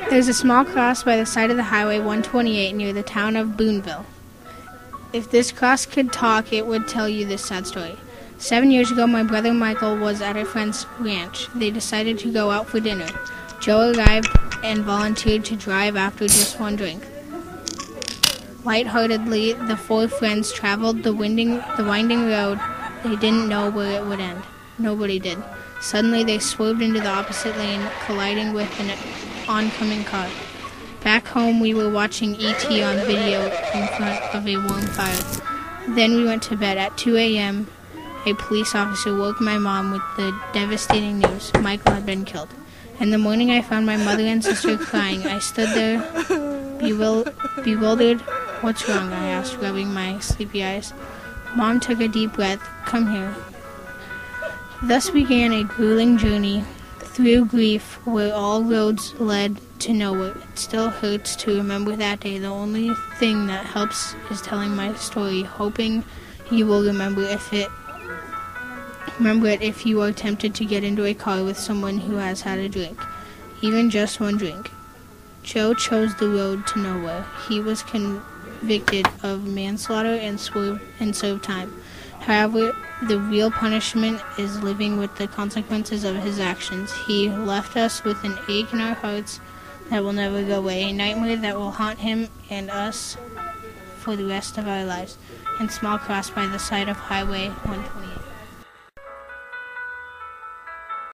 There's a small cross by the side of the Highway 128 near the town of Boonville. If this cross could talk, it would tell you this sad story. 7 years ago, my brother Michael was at a friend's ranch. They decided to go out for dinner. Joe arrived and volunteered to drive after just one drink. Lightheartedly, the four friends traveled the winding road. They didn't know where it would end. Nobody did. Suddenly, they swerved into the opposite lane, colliding with an oncoming car. Back home, we were watching E.T. on video in front of a warm fire. Then we went to bed. At 2 a.m., a police officer woke my mom with the devastating news. Michael had been killed. In the morning, I found my mother and sister crying. I stood there, bewildered. "What's wrong?" I asked, rubbing my sleepy eyes. Mom took a deep breath. "Come here." Thus began a grueling journey through grief where all roads led to nowhere. It still hurts to remember that day. The only thing that helps is telling my story, hoping you will remember it if you are tempted to get into a car with someone who has had a drink, even just one drink. Joe chose the road to nowhere. He was convicted of manslaughter and served time. However, the real punishment is living with the consequences of his actions. He left us with an ache in our hearts that will never go away, a nightmare that will haunt him and us for the rest of our lives. And small cross by the side of Highway 128.